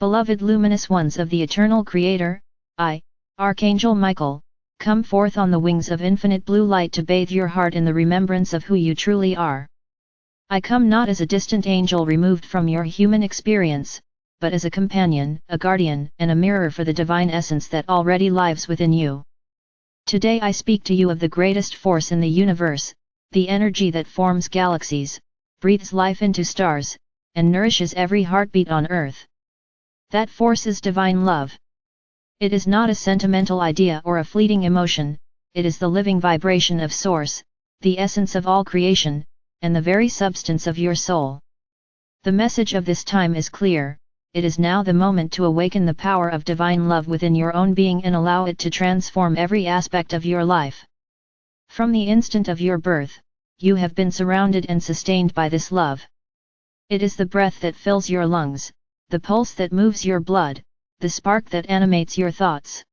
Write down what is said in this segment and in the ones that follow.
Beloved luminous ones of the eternal Creator, I, Archangel Michael, come forth on the wings of infinite blue light to bathe your heart in the remembrance of who you truly are. I come not as a distant angel removed from your human experience, but as a companion, a guardian, and a mirror for the divine essence that already lives within you. Today I speak to you of the greatest force in the universe, the energy that forms galaxies, breathes life into stars, and nourishes every heartbeat on earth. That force is divine love. It is not a sentimental idea or a fleeting emotion, it is the living vibration of Source, the essence of all creation, and the very substance of your soul. The message of this time is clear: it is now the moment to awaken the power of divine love within your own being and allow it to transform every aspect of your life. From the instant of your birth, you have been surrounded and sustained by this love. It is the breath that fills your lungs, the pulse that moves your blood, the spark that animates your thoughts.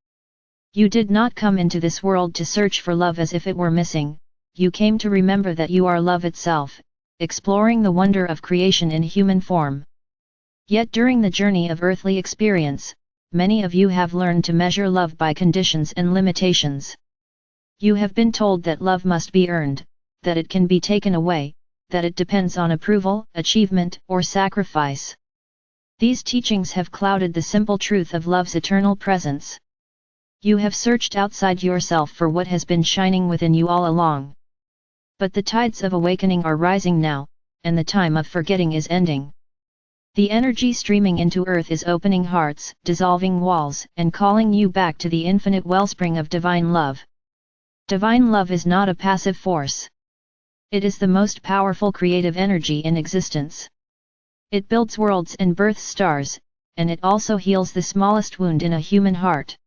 You did not come into this world to search for love as if it were missing, you came to remember that you are love itself, exploring the wonder of creation in human form. Yet during the journey of earthly experience, many of you have learned to measure love by conditions and limitations. You have been told that love must be earned, that it can be taken away, that it depends on approval, achievement, or sacrifice. These teachings have clouded the simple truth of love's eternal presence. You have searched outside yourself for what has been shining within you all along. But the tides of awakening are rising now, and the time of forgetting is ending. The energy streaming into earth is opening hearts, dissolving walls, and calling you back to the infinite wellspring of divine love. Divine love is not a passive force. It is the most powerful creative energy in existence. It builds worlds and births stars, and it also heals the smallest wound in a human heart.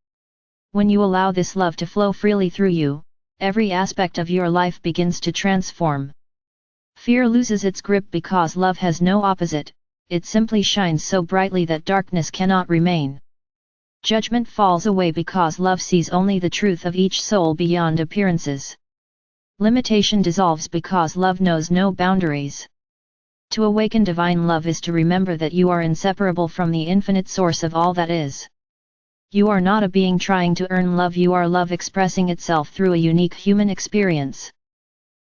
When you allow this love to flow freely through you, every aspect of your life begins to transform. Fear loses its grip because love has no opposite, it simply shines so brightly that darkness cannot remain. Judgment falls away because love sees only the truth of each soul beyond appearances. Limitation dissolves because love knows no boundaries. To awaken divine love is to remember that you are inseparable from the infinite source of all that is. You are not a being trying to earn love, you are love expressing itself through a unique human experience.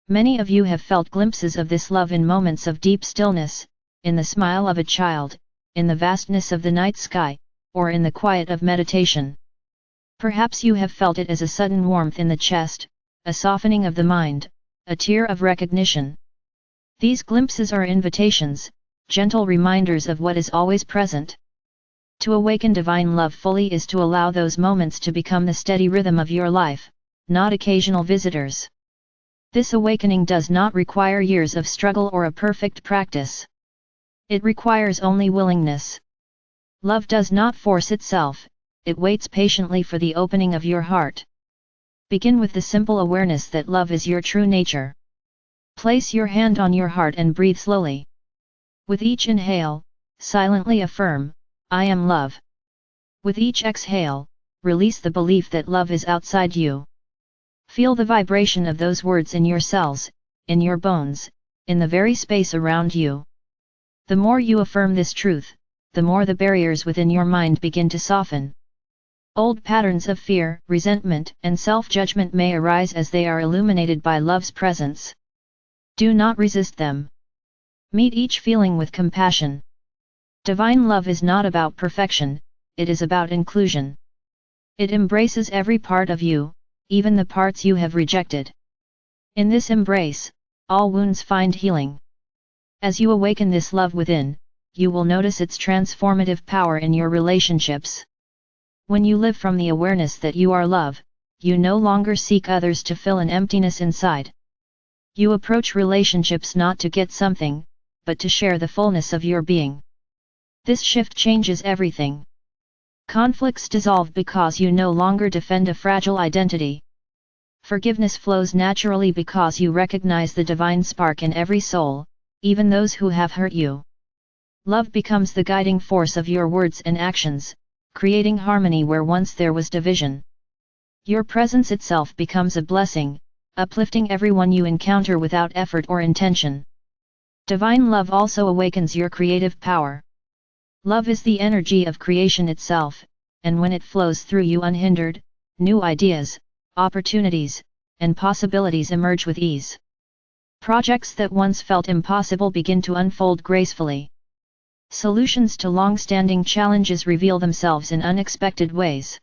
Many of you have felt glimpses of this love in moments of deep stillness, in the smile of a child, in the vastness of the night sky, or in the quiet of meditation. Perhaps you have felt it as a sudden warmth in the chest, a softening of the mind, a tear of recognition. These glimpses are invitations, gentle reminders of what is always present. To awaken divine love fully is to allow those moments to become the steady rhythm of your life, not occasional visitors. This awakening does not require years of struggle or a perfect practice. It requires only willingness. Love does not force itself, it waits patiently for the opening of your heart. Begin with the simple awareness that love is your true nature. Place your hand on your heart and breathe slowly. With each inhale, silently affirm, I am love. With each exhale, release the belief that love is outside you. Feel the vibration of those words in your cells, in your bones, in the very space around you. The more you affirm this truth, the more the barriers within your mind begin to soften. Old patterns of fear, resentment, and self-judgment may arise as they are illuminated by love's presence. Do not resist them. Meet each feeling with compassion. Divine love is not about perfection, it is about inclusion. It embraces every part of you, even the parts you have rejected. In this embrace, all wounds find healing. As you awaken this love within, you will notice its transformative power in your relationships. When you live from the awareness that you are love, you no longer seek others to fill an emptiness inside. You approach relationships not to get something, but to share the fullness of your being. This shift changes everything. Conflicts dissolve because you no longer defend a fragile identity. Forgiveness flows naturally because you recognize the divine spark in every soul, even those who have hurt you. Love becomes the guiding force of your words and actions, creating harmony where once there was division. Your presence itself becomes a blessing, uplifting everyone you encounter without effort or intention. Divine love also awakens your creative power. Love is the energy of creation itself, and when it flows through you unhindered, new ideas, opportunities, and possibilities emerge with ease. Projects that once felt impossible begin to unfold gracefully. Solutions to long-standing challenges reveal themselves in unexpected ways.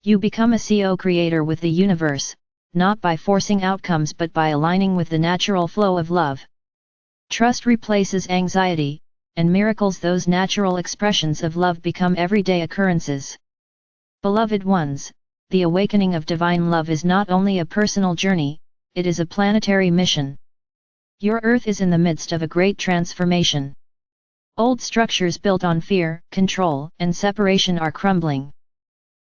You become a co-creator with the universe, not by forcing outcomes but by aligning with the natural flow of love. Trust replaces anxiety, and miracles, those natural expressions of love, become everyday occurrences. Beloved ones, the awakening of divine love is not only a personal journey, it is a planetary mission. Your Earth is in the midst of a great transformation. Old structures built on fear, control, and separation are crumbling.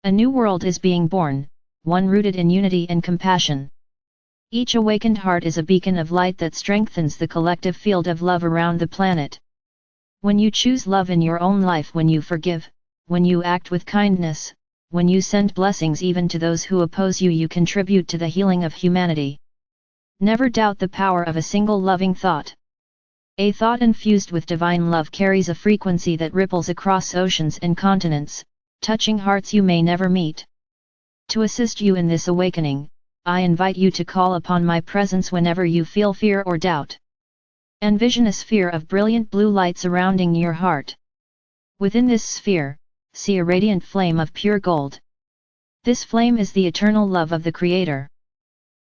A new world is being born, one rooted in unity and compassion. Each awakened heart is a beacon of light that strengthens the collective field of love around the planet. When you choose love in your own life, when you forgive, when you act with kindness, when you send blessings even to those who oppose you, you contribute to the healing of humanity. Never doubt the power of a single loving thought. A thought infused with divine love carries a frequency that ripples across oceans and continents, touching hearts you may never meet. To assist you in this awakening, I invite you to call upon my presence whenever you feel fear or doubt. Envision a sphere of brilliant blue light surrounding your heart. Within this sphere, see a radiant flame of pure gold. This flame is the eternal love of the Creator.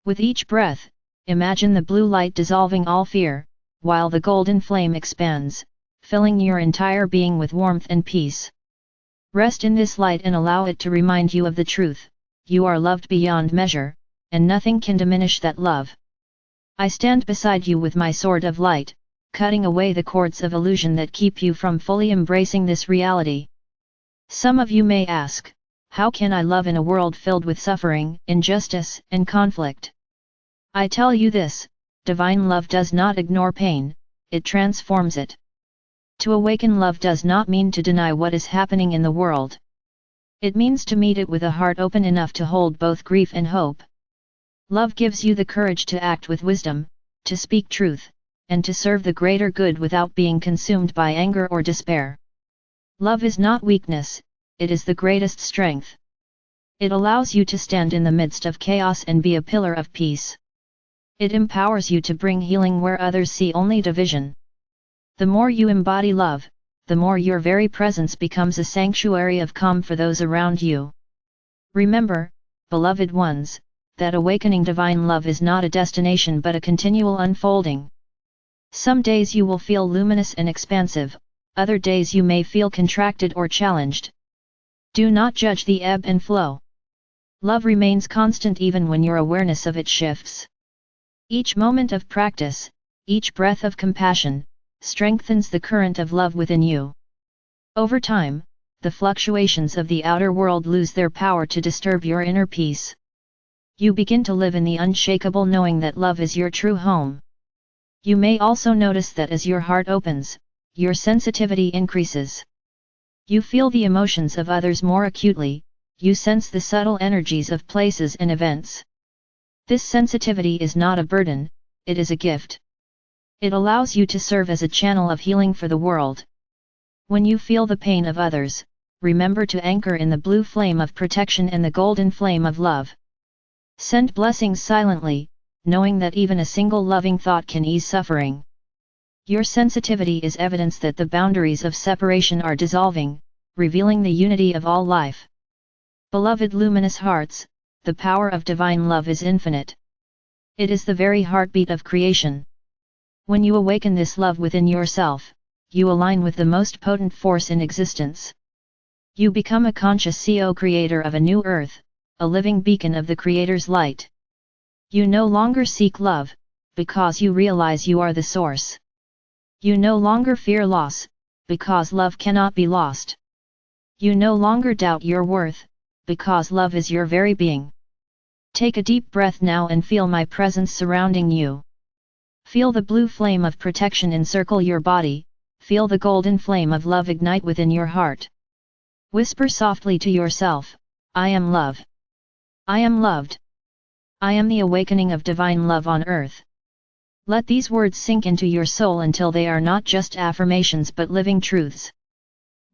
With each breath, imagine the blue light dissolving all fear, while the golden flame expands, filling your entire being with warmth and peace. Rest in this light and allow it to remind you of the truth: you are loved beyond measure, and nothing can diminish that love. I stand beside you with my sword of light, cutting away the cords of illusion that keep you from fully embracing this reality. Some of you may ask, how can I love in a world filled with suffering, injustice, and conflict? I tell you this: divine love does not ignore pain, it transforms it. To awaken love does not mean to deny what is happening in the world. It means to meet it with a heart open enough to hold both grief and hope. Love gives you the courage to act with wisdom, to speak truth, and to serve the greater good without being consumed by anger or despair. Love is not weakness, it is the greatest strength. It allows you to stand in the midst of chaos and be a pillar of peace. It empowers you to bring healing where others see only division. The more you embody love, the more your very presence becomes a sanctuary of calm for those around you. Remember, beloved ones, that awakening divine love is not a destination but a continual unfolding. Some days you will feel luminous and expansive, other days you may feel contracted or challenged. Do not judge the ebb and flow. Love remains constant even when your awareness of it shifts. Each moment of practice, each breath of compassion, strengthens the current of love within you. Over time, the fluctuations of the outer world lose their power to disturb your inner peace. You begin to live in the unshakable knowing that love is your true home. You may also notice that as your heart opens, your sensitivity increases. You feel the emotions of others more acutely, you sense the subtle energies of places and events. This sensitivity is not a burden, it is a gift. It allows you to serve as a channel of healing for the world. When you feel the pain of others, remember to anchor in the blue flame of protection and the golden flame of love. Send blessings silently, knowing that even a single loving thought can ease suffering. Your sensitivity is evidence that the boundaries of separation are dissolving, revealing the unity of all life. Beloved luminous hearts, the power of divine love is infinite. It is the very heartbeat of creation. When you awaken this love within yourself, you align with the most potent force in existence. You become a conscious co-creator of a new earth, a living beacon of the Creator's light. You no longer seek love, because you realize you are the source. You no longer fear loss, because love cannot be lost. You no longer doubt your worth, because love is your very being. Take a deep breath now and feel my presence surrounding you. Feel the blue flame of protection encircle your body, feel the golden flame of love ignite within your heart. Whisper softly to yourself, I am love. I am loved. I am the awakening of divine love on earth. Let these words sink into your soul until they are not just affirmations but living truths.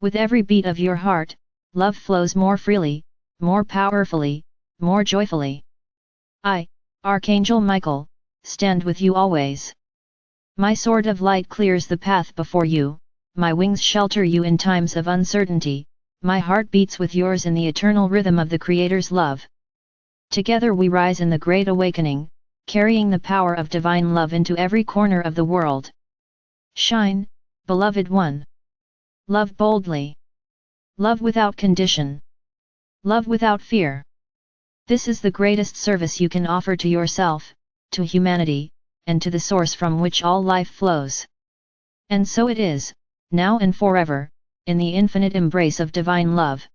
With every beat of your heart, love flows more freely, more powerfully, more joyfully. I, Archangel Michael, stand with you always. My sword of light clears the path before you, my wings shelter you in times of uncertainty, my heart beats with yours in the eternal rhythm of the Creator's love. Together we rise in the Great Awakening, carrying the power of divine love into every corner of the world. Shine, beloved one. Love boldly. Love without condition. Love without fear. This is the greatest service you can offer to yourself, to humanity, and to the source from which all life flows. And so it is, now and forever, in the infinite embrace of divine love.